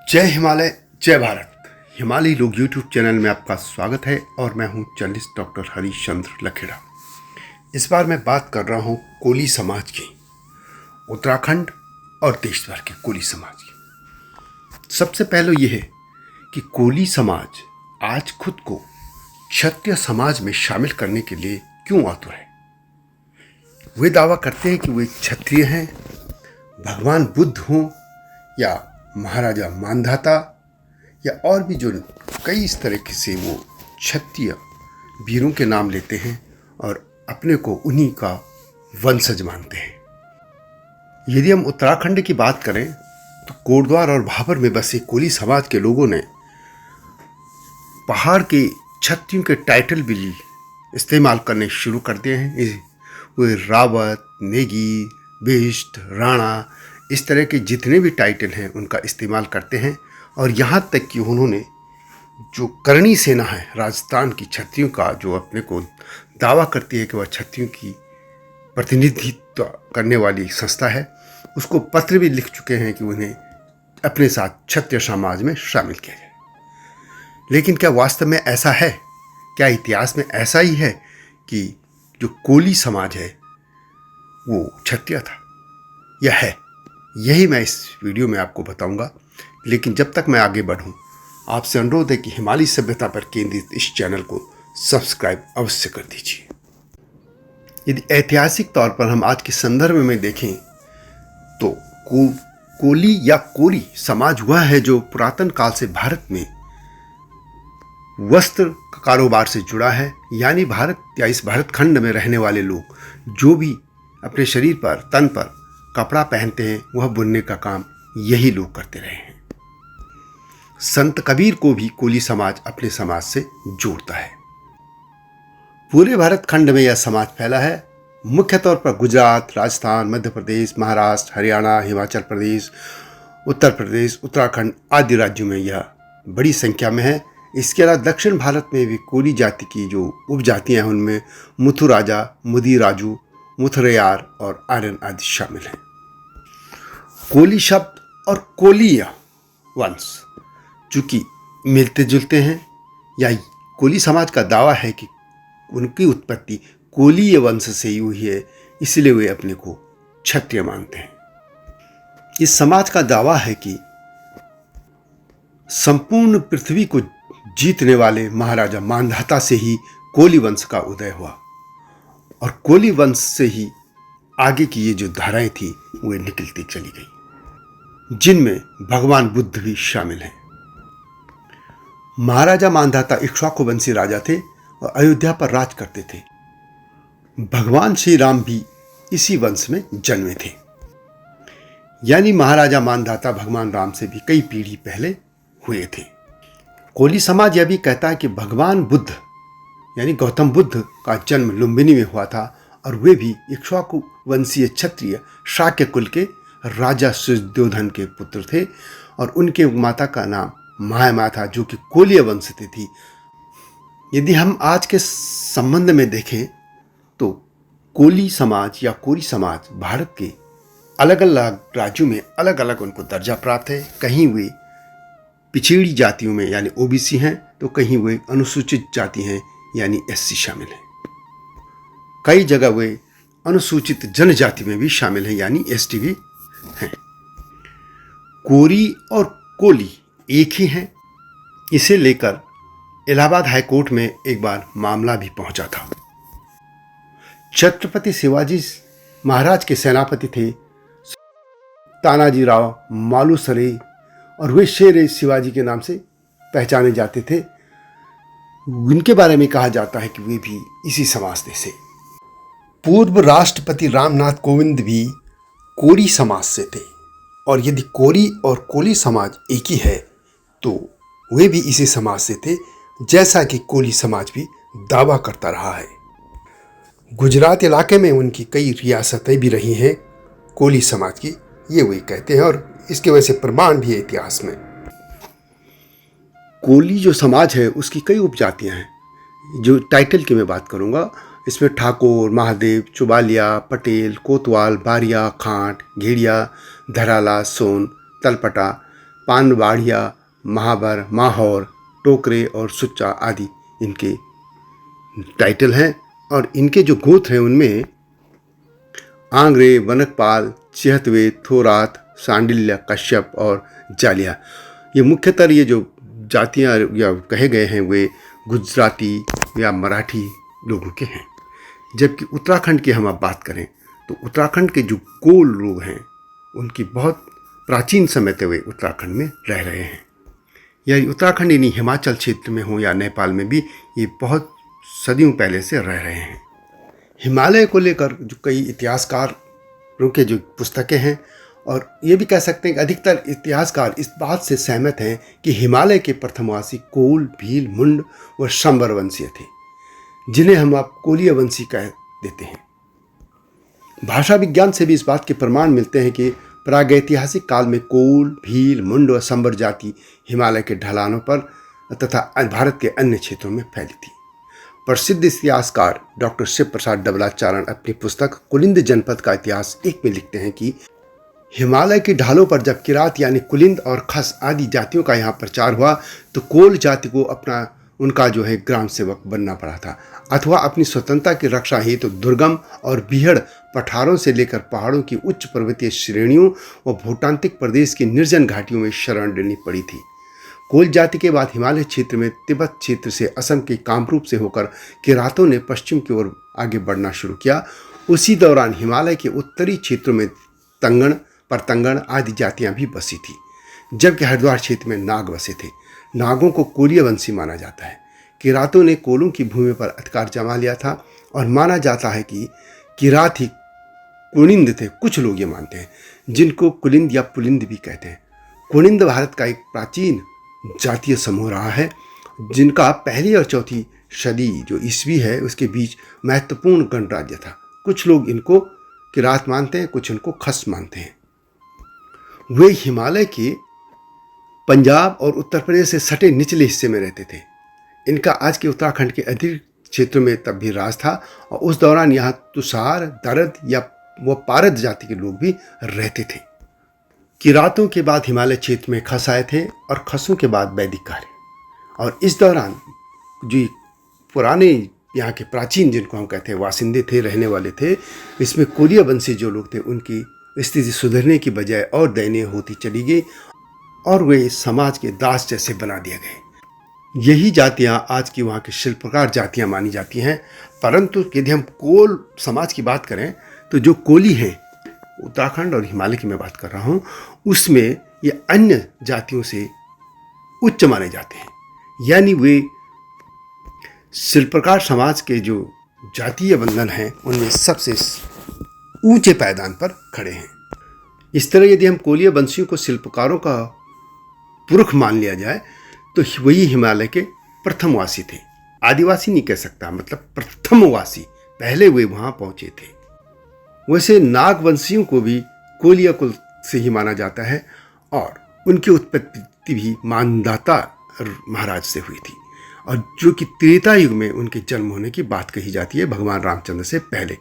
जय हिमालय जय भारत। हिमालय लोग यूट्यूब चैनल में आपका स्वागत है और मैं हूं जर्नलिस्ट डॉक्टर हरीशचंद्र लखेड़ा। इस बार मैं बात कर रहा हूं कोली समाज की, उत्तराखंड और देश भर के कोली समाज की। सबसे पहले यह है कि कोली समाज आज खुद को क्षत्रिय समाज में शामिल करने के लिए क्यों आतुर है। वे दावा करते हैं कि वे क्षत्रिय हैं, भगवान बुद्ध हों या महाराजा मानधाता या और भी जो कई इस तरीके से वो क्षत्रिय वीरों के नाम लेते हैं और अपने को उन्हीं का वंशज मानते हैं। यदि हम उत्तराखंड की बात करें तो कोटद्वार और भाबर में बसे कोली समाज के लोगों ने पहाड़ के क्षत्रियों के टाइटल भी इस्तेमाल करने शुरू कर दिए हैं। वे रावत, नेगी, बिष्ट, राणा इस तरह के जितने भी टाइटल हैं उनका इस्तेमाल करते हैं। और यहाँ तक कि उन्होंने जो करणी सेना है राजस्थान की क्षत्रियों का, जो अपने को दावा करती है कि वह क्षत्रियों की प्रतिनिधित्व करने वाली संस्था है, उसको पत्र भी लिख चुके हैं कि उन्हें अपने साथ क्षत्रिय समाज में शामिल किया जाए। लेकिन क्या वास्तव में ऐसा है? क्या इतिहास में ऐसा ही है कि जो कोली समाज है वो क्षत्रिय था या है? यही मैं इस वीडियो में आपको बताऊंगा। लेकिन जब तक मैं आगे बढ़ूं, आपसे अनुरोध है कि हिमालय सभ्यता पर केंद्रित इस चैनल को सब्सक्राइब अवश्य कर दीजिए। यदि ऐतिहासिक तौर पर हम आज के संदर्भ में देखें तो कोली या कोरी समाज वह है जो पुरातन काल से भारत में वस्त्र कारोबार से जुड़ा है। यानी भारत या इस भारत खंड में रहने वाले लोग जो भी अपने शरीर पर, तन पर कपड़ा पहनते हैं, वह बुनने का काम यही लोग करते रहे हैं। संत कबीर को भी कोली समाज अपने समाज से जोड़ता है। पूरे भारत खंड में यह समाज फैला है। मुख्य तौर पर गुजरात, राजस्थान, मध्य प्रदेश, महाराष्ट्र, हरियाणा, हिमाचल प्रदेश, उत्तर प्रदेश, उत्तराखंड आदि राज्यों में यह बड़ी संख्या में है। इसके अलावा दक्षिण भारत में भी कोली जाति की जो उपजातियां हैं उनमें मुथुराजा, मुदिराजू, मुथुरयार और आर्यन आदि शामिल हैं। कोली शब्द और कोलीय वंश चूंकि मिलते जुलते हैं, या कोली समाज का दावा है कि उनकी उत्पत्ति कोलीय वंश से ही हुई है, इसलिए वे अपने को क्षत्रिय मानते हैं। इस समाज का दावा है कि संपूर्ण पृथ्वी को जीतने वाले महाराजा मानधाता से ही कोली वंश का उदय हुआ और कोली वंश से ही आगे की ये जो धाराएं थी वे निकलती चली गई, जिनमें भगवान बुद्ध भी शामिल हैं। महाराजा मानधाता इक्ष्वाकु वंशी राजा थे और अयोध्या पर राज करते थे। भगवान श्री राम भी इसी वंश में जन्मे थे। यानी महाराजा मानधाता भगवान राम से भी कई पीढ़ी पहले हुए थे। कोली समाज यह भी कहता है कि भगवान बुद्ध यानी गौतम बुद्ध का जन्म लुम्बिनी में हुआ था और वे भी इक्ष्वाकु वंशीय क्षत्रिय शाक्य कुल के राजा सुयोधन के पुत्र थे और उनके माता का नाम महामा था, जो कि कोलीय वंश से थी। यदि हम आज के संबंध में देखें तो कोली समाज या कोरी समाज भारत के अलग अलग राज्यों में अलग अलग उनको दर्जा प्राप्त है। कहीं वे पिछड़ी जातियों में यानी ओबीसी हैं तो कहीं वे अनुसूचित जाति हैं यानी एससी शामिल हैं। कई जगह वे अनुसूचित जनजाति में भी शामिल हैं यानी एसटी भी हैं। कोरी और कोली एक ही हैं। इसे लेकर इलाहाबाद हाईकोर्ट में एक बार मामला भी पहुंचा था। छत्रपति शिवाजी महाराज के सेनापति थे तानाजी राव मालुसरे और वे शेर शिवाजी के नाम से पहचाने जाते थे। उनके बारे में कहा जाता है कि वे भी इसी समाज से। पूर्व राष्ट्रपति रामनाथ कोविंद भी कोरी समाज से थे और यदि कोरी और कोली समाज एक ही है तो वे भी इसी समाज से थे, जैसा कि कोली समाज भी दावा करता रहा है। गुजरात इलाके में उनकी कई रियासतें भी रही हैं कोली समाज की, ये वे कहते हैं और इसके वजह से प्रमाण भी है इतिहास में। कोली जो समाज है उसकी कई उपजातियां हैं। जो टाइटल की मैं बात करूंगा इसमें ठाकुर, महादेव, चुबालिया, पटेल, कोतवाल, बारिया, खांट, घेड़िया, धराला, सोन, तलपटा, पानवाड़िया, महाबर, माहौर, टोकरे और सुच्चा आदि इनके टाइटल हैं। और इनके जो गोत्र हैं उनमें आंग्रे, वनकपाल, चिहतवे, थोरात, सांडिल्य, कश्यप और जालिया, ये मुख्यतः ये जो जातियाँ या कहे गए हैं वे गुजराती या मराठी लोगों के हैं। जबकि उत्तराखंड की हम अब बात करें तो उत्तराखंड के जो कोल लोग हैं उनकी बहुत प्राचीन समय से वे उत्तराखंड में रह रहे हैं। या उत्तराखंड यानी हिमाचल क्षेत्र में हो या नेपाल में भी ये बहुत सदियों पहले से रह रहे हैं। हिमालय को लेकर जो कई इतिहासकारों के जो पुस्तकें हैं, और ये भी कह सकते हैं कि अधिकतर इतिहासकार इस बात से सहमत हैं कि हिमालय के प्रथमवासी कोल, भील, मुंड व शंबर वंशीय थे, जिन्हें हम अब कोलीय वंशी कह देते हैं। भाषा विज्ञान से भी इस बात के प्रमाण मिलते हैं कि प्रागैतिहासिक काल में कोल, भील, मुंड व शंबर जाति हिमालय के ढलानों पर तथा भारत के अन्य क्षेत्रों में फैली थी। प्रसिद्ध इतिहासकार डॉक्टर शिव प्रसाद डबलाचारण अपनी पुस्तक कुलिंद जनपद का इतिहास 1 में लिखते हैं कि हिमालय की ढालों पर जब किरात यानी कुलिंद और खस आदि जातियों का यहाँ प्रचार हुआ तो कोल जाति को उनका जो है ग्राम सेवक बनना पड़ा था, अथवा अपनी स्वतंत्रता की रक्षा हेतु दुर्गम और बीहड़ पठारों से लेकर पहाड़ों की उच्च पर्वतीय श्रेणियों व भूटांतिक प्रदेश की निर्जन घाटियों में शरण लेनी पड़ी थी। कोल जाति के बाद हिमालय क्षेत्र में तिब्बत क्षेत्र से असम के कामरूप से होकर किरातों ने पश्चिम की ओर आगे बढ़ना शुरू किया। उसी दौरान हिमालय के उत्तरी क्षेत्रों में तंगण, परतंगण आदि जातियां भी बसी थी, जबकि हरिद्वार क्षेत्र में नाग बसे थे। नागों को कोलीय वंशी माना जाता है। किरातों ने कोलों की भूमि पर अधिकार जमा लिया था और माना जाता है कि किरात ही कुनिंद थे। कुछ लोग ये मानते हैं, जिनको कुलिंद या पुलिंद भी कहते हैं। कुनिंद भारत का एक प्राचीन जातीय समूह रहा है, जिनका पहली और चौथी सदी जो ईस्वी है उसके बीच महत्वपूर्ण गणराज्य था। कुछ लोग इनको किरात मानते हैं, कुछ इनको खस मानते हैं। वे हिमालय के पंजाब और उत्तर प्रदेश से सटे निचले हिस्से में रहते थे। इनका आज के उत्तराखंड के अधिक क्षेत्रों में तब भी राज था और उस दौरान यहाँ तुषार, दरद या वो पारद जाति के लोग भी रहते थे। किरातों के बाद हिमालय क्षेत्र में खस आए थे और खसों के बाद वैदिक कार्य। और इस दौरान जो पुराने यहाँ के प्राचीन जिनको हम कहते हैं वासिंदे थे, रहने वाले थे, इसमें कोलीय वंशी जो लोग थे उनकी स्थिति सुधरने की बजाय और दयनीय होती चली गई और वे समाज के दास जैसे बना दिए गए। यही जातियाँ आज की वहाँ की शिल्पकार जातियाँ मानी जाती हैं। परंतु यदि हम कोल समाज की बात करें तो जो कोली हैं, उत्तराखंड और हिमालय की मैं बात कर रहा हूँ, उसमें ये अन्य जातियों से उच्च माने जाते हैं। यानी वे शिल्पकार समाज के जो जातीय बंधन हैं उनमें सबसे ऊंचे पायदान पर खड़े हैं। इस तरह यदि हम कोलीय वंशियों को शिल्पकारों का पुरख मान लिया जाए तो वही हिमालय के प्रथमवासी थे। आदिवासी नहीं कह सकता, मतलब प्रथमवासी, पहले वे वहां पहुंचे थे। वैसे नागवंशियों को भी कोलिया कुल से ही माना जाता है और उनकी उत्पत्ति भी मानदाता महाराज से हुई थी, और जो कि त्रेता युग में उनके जन्म होने की बात कही जाती है, भगवान रामचंद्र से पहले।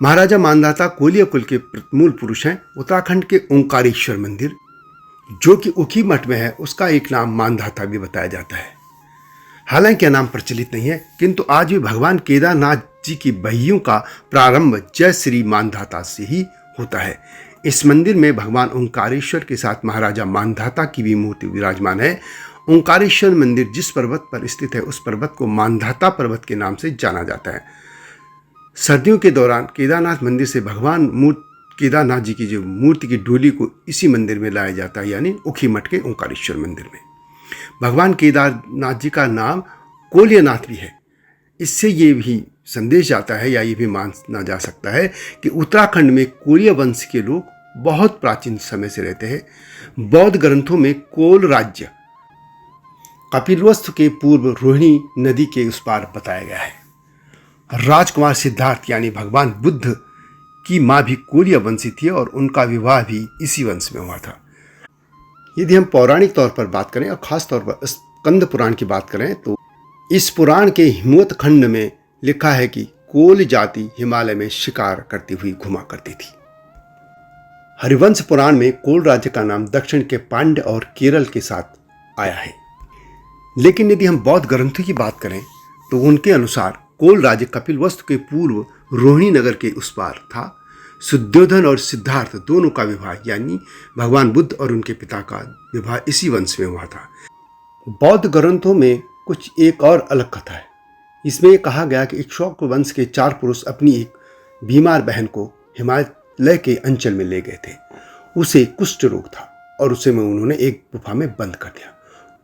महाराजा मानदाता कोलिया कुल के मूल पुरुष हैं। उत्तराखंड के ओंकारेश्वर मंदिर जो कि उखी मठ में है, उसका एक नाम मानधाता भी बताया जाता है। हालांकि यह नाम प्रचलित नहीं है, किंतु आज भी भगवान केदारनाथ जी की बहियों का प्रारंभ जय श्री मानधाता से ही होता है। इस मंदिर में भगवान ओंकारेश्वर के साथ महाराजा मानधाता की भी मूर्ति विराजमान है। ओंकारेश्वर मंदिर जिस पर्वत पर स्थित है उस पर्वत को मानधाता पर्वत के नाम से जाना जाता है। सर्दियों के दौरान केदारनाथ मंदिर से भगवान केदारनाथ जी की जो मूर्ति की डोली को इसी मंदिर में लाया जाता है, यानी उखी मठ के ओंकारेश्वर मंदिर में। भगवान केदारनाथ जी का नाम कोलियनाथ भी है। इससे ये भी संदेश जाता है या ये भी माना जा सकता है कि उत्तराखंड में कोलिय वंश के लोग बहुत प्राचीन समय से रहते हैं। बौद्ध ग्रंथों में कोल राज्य कपिलवस्तु के पूर्व रोहिणी नदी के उस पार बताया गया है। राजकुमार सिद्धार्थ यानी भगवान बुद्ध की माँ भी कोलिय वंशी थी और उनका विवाह भी इसी वंश में हुआ था। यदि हम पौराणिक तौर पर बात करें और खास तौर पर स्कंद पुराण की बात करें तो इस पुराण के हिमवत खंड में लिखा है कि कोल जाति हिमालय में शिकार करती हुई घुमा करती थी। हरिवंश पुराण में कोल राज्य का नाम दक्षिण के पांड्य और केरल के साथ आया है। लेकिन यदि हम बौद्ध ग्रंथों की बात करें तो उनके अनुसार कोल राज्य कपिलवस्तु के पूर्व रोहिणी नगर के उस पार था। शुद्धोधन और सिद्धार्थ दोनों का विवाह यानी भगवान बुद्ध और उनके पिता का विवाह इसी वंश में हुआ था। बौद्ध ग्रंथों में कुछ एक और अलग कथा है। इसमें यह कहा गया कि इक्ष्वाकु वंश के 4 पुरुष अपनी एक बीमार बहन को हिमालय के अंचल में ले गए थे। उसे कुष्ठ रोग था और उसे उन्होंने एक गुफा में बंद कर दिया।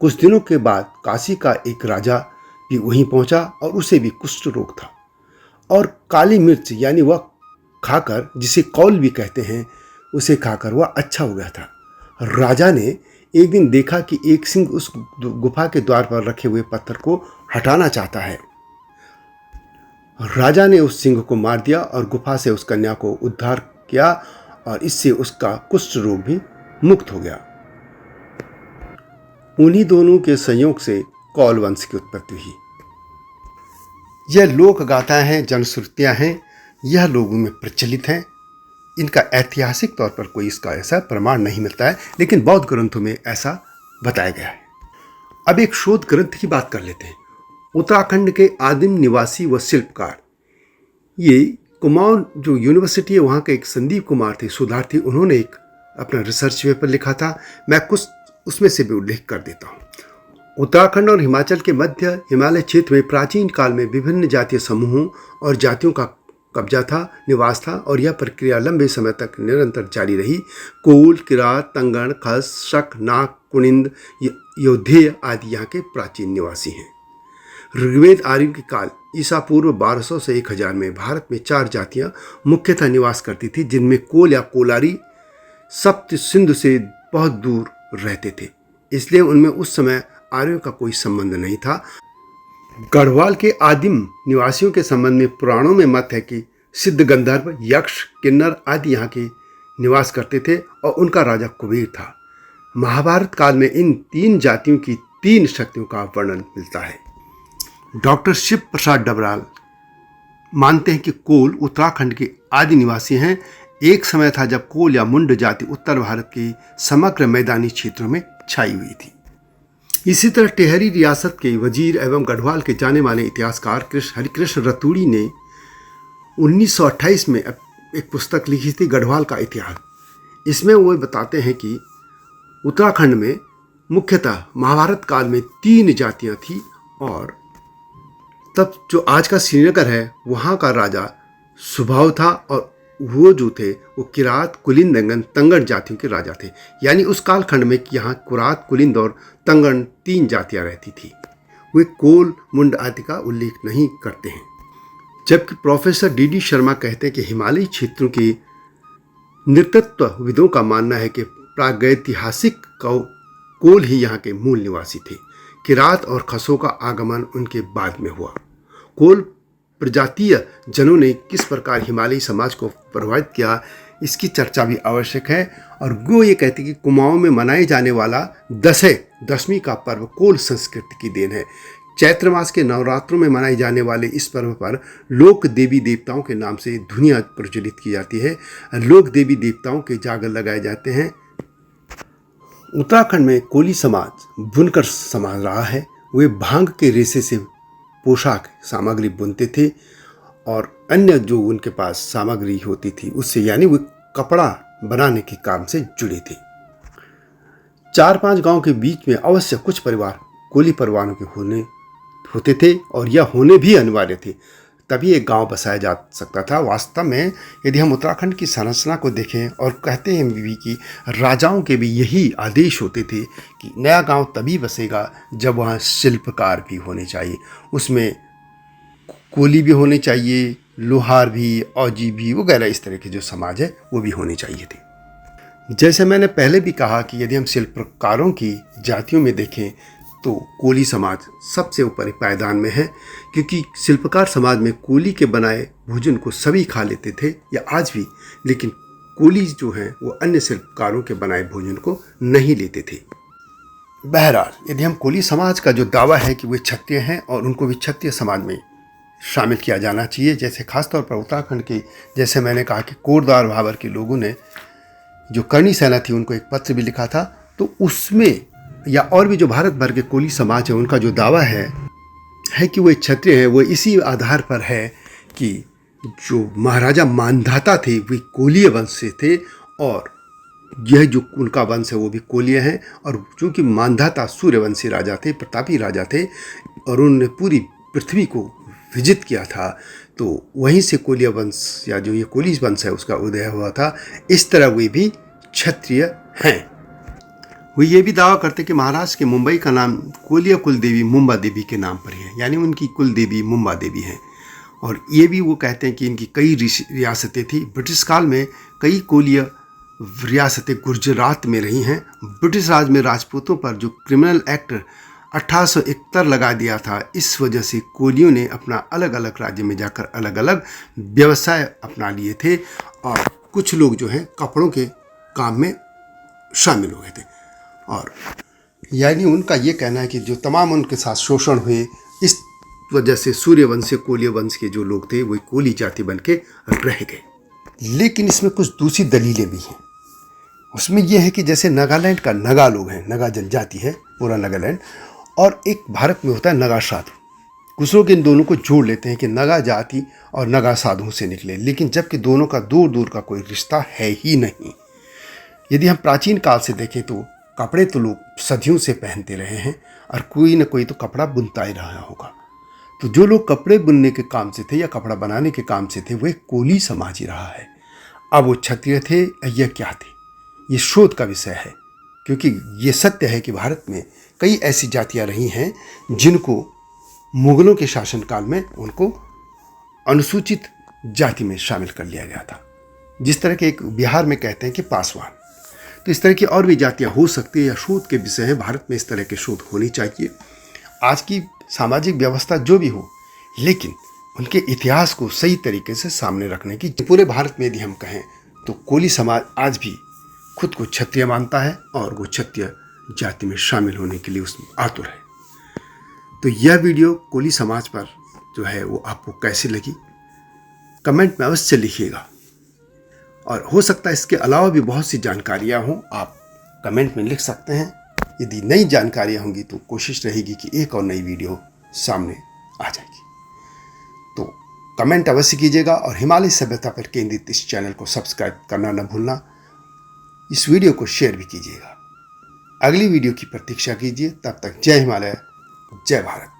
कुछ दिनों के बाद काशी का एक राजा भी वहीं पहुंचा और उसे भी कुष्ठ रोग था और काली मिर्च यानी वह खाकर, जिसे कौल भी कहते हैं, उसे खाकर वह अच्छा हो गया था। राजा ने एक दिन देखा कि एक सिंह उस गुफा के द्वार पर रखे हुए पत्थर को हटाना चाहता है। राजा ने उस सिंह को मार दिया और गुफा से उस कन्या को उद्धार किया और इससे उसका कुष्ठ रोग भी मुक्त हो गया। उन्हीं दोनों के संयोग से कौल वंश की उत्पत्ति हुई। यह लोक गाथाएं हैं, जनश्रुतियां हैं, यह लोगों में प्रचलित हैं। इनका ऐतिहासिक तौर पर कोई इसका ऐसा प्रमाण नहीं मिलता है, लेकिन बौद्ध ग्रंथों में ऐसा बताया गया है। अब एक शोध ग्रंथ की बात कर लेते हैं। उत्तराखंड के आदिम निवासी व शिल्पकार, ये कुमाऊं जो यूनिवर्सिटी है वहाँ के एक संदीप कुमार थे, शोधार्थी, उन्होंने एक अपना रिसर्च पेपर लिखा था। मैं कुछ उसमें से भी उल्लेख कर देता हूँ। उत्तराखंड और हिमाचल के मध्य हिमालय क्षेत्र में प्राचीन काल में विभिन्न जातीय समूहों और जातियों का कब्जा था, निवास था और यह प्रक्रिया लंबे समय तक निरंतर जारी रही। कोल, किरात, तंगण, खस, शक, नाग, कुनिंद, योद्धेय आदि यहाँ के प्राचीन निवासी हैं। ऋग्वेद आर्यों के काल ईसा पूर्व 1200 से 1000 में भारत में 4 जातियाँ मुख्यतः निवास करती थी, जिनमें कोल या कोलारी सप्त सिंधु से बहुत दूर रहते थे, इसलिए उनमें उस समय आर्यों का कोई संबंध नहीं था। गढ़वाल के आदिम निवासियों के संबंध में पुराणों में मत है कि सिद्ध गंधर्व, यक्ष, किन्नर आदि यहाँ के निवास करते थे और उनका राजा कुबेर था। महाभारत काल में इन 3 जातियों की 3 शक्तियों का वर्णन मिलता है। डॉक्टर शिव प्रसाद डबराल मानते हैं कि कोल उत्तराखंड के आदि निवासी हैं। एक समय था जब कोल या मुंड जाति उत्तर भारत के समग्र मैदानी क्षेत्रों में छाई हुई थी। इसी तरह टेहरी रियासत के वजीर एवं गढ़वाल के जाने माने इतिहासकार हरिकृष्ण रतूड़ी ने 1928 में एक पुस्तक लिखी थी, गढ़वाल का इतिहास। इसमें वो बताते हैं कि उत्तराखंड में मुख्यतः महाभारत काल में 3 जातियां थी और तब जो आज का श्रीनगर है वहाँ का राजा सुभाव था और वो जो थे वो किरात, कुलिंद, तंगण जातियों के राजा थे। यानी उस कालखंड में यहाँ कुरात, कुलिंद और तंगण 3 जातियाँ रहती थी। वे कोल, मुंड आदि का उल्लेख नहीं करते हैं। जबकि प्रोफेसर डी शर्मा कहते हैं कि हिमालयी क्षेत्रों के नृतत्वविदों का मानना है कि प्रागैतिहासिक कोल ही यहाँ के मूल निवासी थे। किरात और खसों का आगमन उनके बाद में हुआ। कोल प्रजातीय जनों ने किस प्रकार हिमालयी समाज को प्रभावित किया, इसकी चर्चा भी आवश्यक है। और वो ये कहते हैं कि कुमाऊं में मनाए जाने वाला दशमी का पर्व कोल संस्कृति की देन है। चैत्र मास के नवरात्रों में मनाए जाने वाले इस पर्व पर लोक देवी देवताओं के नाम से धुनियाँ प्रज्वलित की जाती है। लोक देवी देवताओं के जागर लगाए जाते हैं। उत्तराखंड में कोली समाज बुनकर समाज रहा है। वे भांग के रेशे से पोशाक सामग्री बुनते थे और अन्य जो उनके पास सामग्री होती थी उससे, यानी वे कपड़ा बनाने के काम से जुड़े थे। 4-5 गांव के बीच में अवश्य कुछ परिवार कोली परिवारों के होते थे और यह होने भी अनिवार्य थे, तभी एक गांव बसाया जा सकता था। वास्तव में यदि हम उत्तराखंड की संरचना को देखें और कहते हैं भी कि राजाओं के भी यही आदेश होते थे कि नया गांव तभी बसेगा जब वहाँ शिल्पकार भी होने चाहिए, उसमें कोली भी होने चाहिए, लोहार भी, औजी भी वगैरह, इस तरह के जो समाज है वो भी होने चाहिए थे। जैसे मैंने पहले भी कहा कि यदि हम शिल्पकारों की जातियों में देखें तो कोली समाज सबसे ऊपर पायदान में है, क्योंकि शिल्पकार समाज में कोली के बनाए भोजन को सभी खा लेते थे या आज भी, लेकिन कोली जो हैं वो अन्य शिल्पकारों के बनाए भोजन को नहीं लेते थे। बहरहाल यदि हम कोली समाज का जो दावा है कि वे क्षत्रिय हैं और उनको भी क्षत्रिय समाज में शामिल किया जाना चाहिए, जैसे खासतौर पर उत्तराखंड के, जैसे मैंने कहा कि कोटद्वार भाबर के लोगों ने जो करणी सेना थी उनको एक पत्र भी लिखा था। तो उसमें या और भी जो भारत भर के कोली समाज है उनका जो दावा है कि वो क्षत्रिय है, वो इसी आधार पर है कि जो महाराजा मानधाता थे वे कोलीय वंश से थे और यह जो उनका वंश है वो भी कोलीय है। और चूंकि मानधाता सूर्यवंशी राजा थे, प्रतापी राजा थे और उन्होंने पूरी पृथ्वी को विजित किया था, तो वहीं से कोलीय वंश या जो ये कोली वंश है उसका उदय हुआ था। इस तरह वे भी क्षत्रिय हैं। वो ये भी दावा करते कि महाराष्ट्र के मुंबई का नाम कोलिया कुल देवी मुंबा देवी के नाम पर है, यानी उनकी कुल देवी मुंबा देवी हैं। और ये भी वो कहते हैं कि इनकी कई रियासतें थी। ब्रिटिश काल में कई कोलिया रियासतें गुजरात में रही हैं। ब्रिटिश राज में राजपूतों पर जो क्रिमिनल एक्ट 1871 लगा दिया था, इस वजह से कोलियों ने अपना अलग अलग राज्य में जाकर अलग अलग व्यवसाय अपना लिए थे और कुछ लोग जो हैं कपड़ों के काम में शामिल हो गए थे। और यानी उनका ये कहना है कि जो तमाम उनके साथ शोषण हुए, इस वजह से सूर्यवंश कोलिय वंश के जो लोग थे वो कोली जाति बन के रह गए। लेकिन इसमें कुछ दूसरी दलीलें भी हैं। उसमें यह है कि जैसे नागालैंड का नगा लोग हैं, नगा जनजाति है पूरा नागालैंड, और एक भारत में होता है नगा साधु। कुछ लोग इन दोनों को जोड़ लेते हैं कि नगा जाति और नगा साधुओं से निकले, लेकिन जबकि दोनों का दूर दूर का कोई रिश्ता है ही नहीं। यदि हम प्राचीन काल से देखें तो कपड़े तो लोग सदियों से पहनते रहे हैं और कोई ना कोई तो कपड़ा बुनता ही रहा होगा। तो जो लोग कपड़े बुनने के काम से थे या कपड़ा बनाने के काम से थे वह कोली समाज ही रहा है। अब वो क्षत्रिय थे या क्या थे, ये शोध का विषय है, क्योंकि ये सत्य है कि भारत में कई ऐसी जातियां रही हैं जिनको मुगलों के शासनकाल में उनको अनुसूचित जाति में शामिल कर लिया गया था। जिस तरह के एक बिहार में कहते हैं कि पासवान, तो इस तरह की और भी जातियां हो सकती है या शोध के विषय है। भारत में इस तरह के शोध होनी चाहिए। आज की सामाजिक व्यवस्था जो भी हो, लेकिन उनके इतिहास को सही तरीके से सामने रखने की। पूरे भारत में यदि हम कहें तो कोली समाज आज भी खुद को क्षत्रिय मानता है और वो क्षत्रिय जाति में शामिल होने के लिए उसमें आतुर है। तो यह वीडियो कोली समाज पर जो है वो आपको कैसी लगी, कमेंट में अवश्य लिखिएगा। और हो सकता है इसके अलावा भी बहुत सी जानकारियां हों, आप कमेंट में लिख सकते हैं। यदि नई जानकारियां होंगी तो कोशिश रहेगी कि एक और नई वीडियो सामने आ जाएगी। तो कमेंट अवश्य कीजिएगा और हिमालय सभ्यता पर केंद्रित इस चैनल को सब्सक्राइब करना न भूलना। इस वीडियो को शेयर भी कीजिएगा। अगली वीडियो की प्रतीक्षा कीजिए। तब तक जय हिमालय, जय भारत।